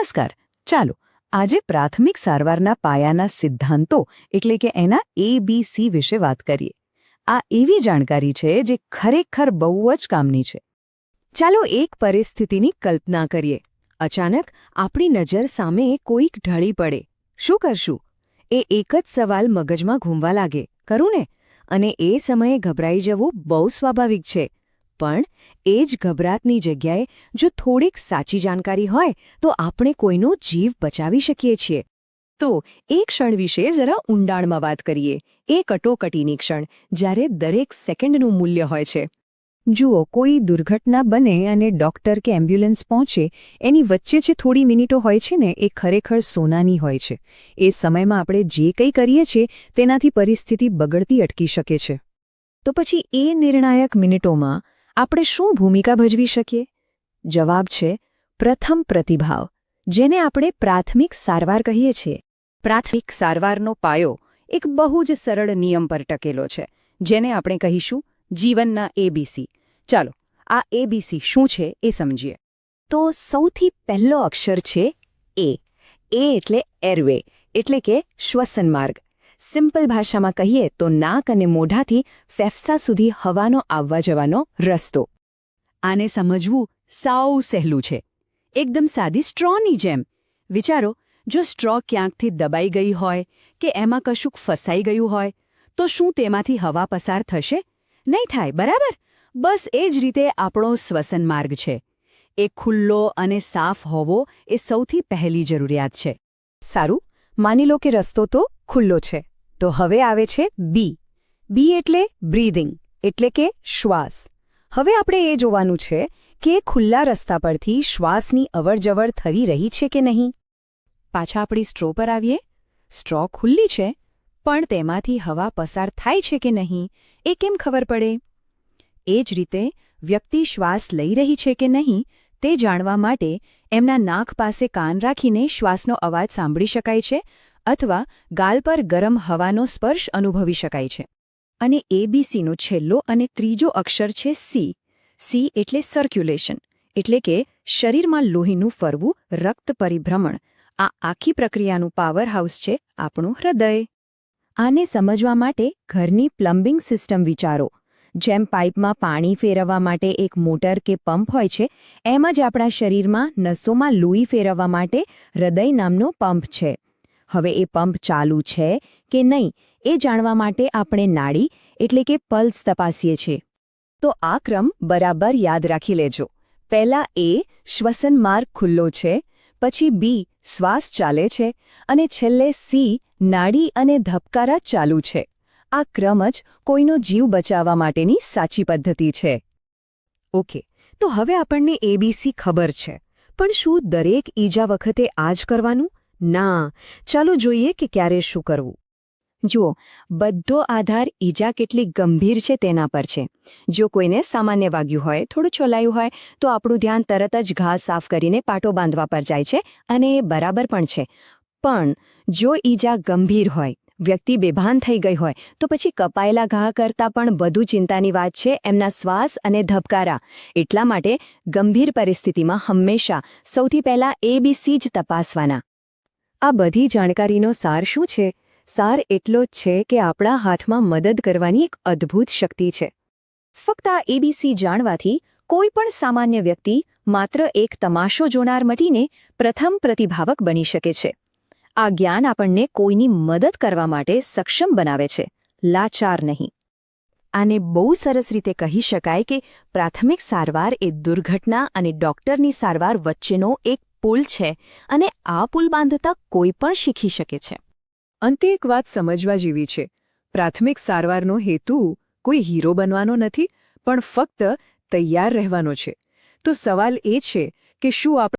નમસ્કાર. ચાલો આજે પ્રાથમિક સારવારના પાયાના સિદ્ધાંતો એટલે કે એના ABC વિશે વાત કરીએ. આ એવી જાણકારી છે જે ખરેખર બહુ જ કામની છે. ચાલો એક પરિસ્થિતિની કલ્પના કરીએ. અચાનક આપણી નજર સામે કોઈક ઢળી પડે. શું કરશું? એ એક જ સવાલ મગજમાં ઘૂમવા લાગે, ખરું ને? અને એ સમયે ગભરાઈ જવું બહુ સ્વાભાવિક છે. પણ એ જ ગભરાટની જગ્યાએ જો થોડીક સાચી જાણકારી હોય તો આપણે કોઈનો જીવ બચાવી શકીએ છીએ. તો એ ક્ષણ વિશે જરા ઊંડાણમાં વાત કરીએ. એ કટોકટીની ક્ષણ, જ્યારે દરેક સેકન્ડનું મૂલ્ય હોય છે. જુઓ, કોઈ દુર્ઘટના બને અને ડૉક્ટર કે એમ્બ્યુલન્સ પહોંચે, એની વચ્ચે જે થોડી મિનિટો હોય છે ને, એ ખરેખર સોનાની હોય છે. એ સમયમાં આપણે જે કંઈ કરીએ છીએ તેનાથી પરિસ્થિતિ બગડતી અટકી શકે છે. તો પછી એ નિર્ણાયક મિનિટોમાં આપણે શું ભૂમિકા ભજવી શકીએ? જવાબ છે પ્રથમ પ્રતિભાવ, જેને આપણે પ્રાથમિક સારવાર કહીએ છીએ. પ્રાથમિક સારવારનો પાયો એક બહુ જ સરળ નિયમ પર ટકેલો છે, જેને આપણે કહીશું જીવનના ABC. ચાલો આ ABC શું છે એ સમજીએ. તો સૌથી પહેલો અક્ષર છે એ. એ એટલે એરવે, એટલે કે શ્વસન માર્ગ. સિમ્પલ ભાષામાં કહીએ તો નાક અને મોઢાથી ફેફસા સુધી હવાનો આવવા જવાનો રસ્તો. આને સમજવું સાવ સહેલું છે. એકદમ સાદી સ્ટ્રોની જેમ. વિચારો, જો સ્ટ્રો ક્યાંકથી દબાઈ ગઈ હોય કે એમાં કશુંક ફસાઈ ગયું હોય, તો શું તેમાંથી હવા પસાર થશે? નહીં થાય, બરાબર? બસ એ જ રીતે આપણો શ્વસન માર્ગ છે. એ ખુલ્લો અને સાફ હોવો એ સૌથી પહેલી જરૂરિયાત છે. સારું, માની લો કે રસ્તો તો ખુલ્લો છે. તો હવે આવે છે બી. બી એટલે બ્રીધિંગ, એટલે કે શ્વાસ. હવે આપણે એ જોવાનું છે કે ખુલ્લા રસ્તા પરથી શ્વાસની અવરજવર થઈ રહી છે કે નહીં. પાછા આપણી સ્ટ્રો પર આવીએ. સ્ટ્રો ખુલ્લી છે, પણ તેમાંથી હવા પસાર થાય છે કે નહીં એ કેમ ખબર પડે? એ જ રીતે વ્યક્તિ શ્વાસ લઈ રહી છે કે નહીં તે જાણવા માટે એમના નાક પાસે કાન રાખીને શ્વાસનો અવાજ સાંભળી શકાય છે, અથવા ગાલ પર ગરમ હવાનો સ્પર્શ અનુભવી શકાય છે. અને ABCનો છેલ્લો અને ત્રીજો અક્ષર છે સી. સી એટલે સર્ક્યુલેશન, એટલે કે શરીરમાં લોહીનું ફરવું, રક્ત પરિભ્રમણ. આ આખી પ્રક્રિયાનું પાવર હાઉસ છે આપણું હૃદય. આને સમજવા માટે ઘરની પ્લમ્બિંગ સિસ્ટમ વિચારો. જેમ પાઇપમાં પાણી ફેરવવા માટે એક મોટર કે પંપ હોય છે, એમ જ આપણા શરીરમાં નસોમાં લોહી ફેરવવા માટે હૃદય નામનો પંપ છે. હવે એ પંપ ચાલુ છે કે નહીં એ જાણવા માટે આપણે નાડી એટલે કે પલ્સ તપાસીએ છીએ. તો આ ક્રમ બરાબર યાદ રાખી લેજો. પહેલા એ શ્વસન માર્ગ ખુલ્લો છે, પછી બી શ્વાસ ચાલે છે, અને છેલ્લે સી નાડી અને ધબકારા ચાલુ છે. આ ક્રમ જ કોઈનો જીવ બચાવવા માટેની સાચી પદ્ધતિ છે. ઓકે, તો હવે આપણને ABC ખબર છે, પણ શું દરેક ઈજા વખતે આ જ કરવાનું? ના. ચાલો જોઈએ કે ક્યારે શું કરવું. જુઓ, બધો આધાર ઈજા કેટલી ગંભીર છે તેના પર છે. જો કોઈને સામાન્ય વાગ્યું હોય, થોડું છોલાયું હોય, તો આપણું ધ્યાન તરત જ ઘા સાફ કરીને પાટો બાંધવા પર જાય છે, અને એ બરાબર પણ છે. પણ જો ઈજા ગંભીર હોય, વ્યક્તિ બેભાન થઈ ગઈ હોય, તો પછી કપાયેલા ઘા કરતાં પણ વધુ ચિંતાની વાત છે એમના શ્વાસ અને ધબકારા. એટલા માટે ગંભીર પરિસ્થિતિમાં હંમેશા સૌથી પહેલાં ABC જ તપાસવાના. આ બધી જાણકારીનો સાર શું છે? સાર એટલો જ છે કે આપણા હાથમાં મદદ કરવાની એક અદ્ભુત શક્તિ છે. ફક્ત આ ABC જાણવાથી કોઈ પણ સામાન્ય વ્યક્તિ માત્ર એક તમાશો જોનાર મટીને પ્રથમ પ્રતિભાવક બની શકે છે. આ જ્ઞાન આપણને કોઈની મદદ કરવા માટે સક્ષમ બનાવે છે, લાચાર નહીં. આને બહુ સરસ રીતે કહી શકાય કે પ્રાથમિક સારવાર એ દુર્ઘટના અને ડૉક્ટરની સારવાર વચ્ચેનો એક પુલ છે, અને આ પુલ બાંધતા કોઈ પણ શીખી શકે છે. અંતે એક વાત સમજવા જેવી છે. પ્રાથમિક સારવારનો હેતુ કોઈ હીરો બનવાનો નથી, પણ ફક્ત તૈયાર રહેવાનો છે. તો સવાલ એ છે કે શું આપણે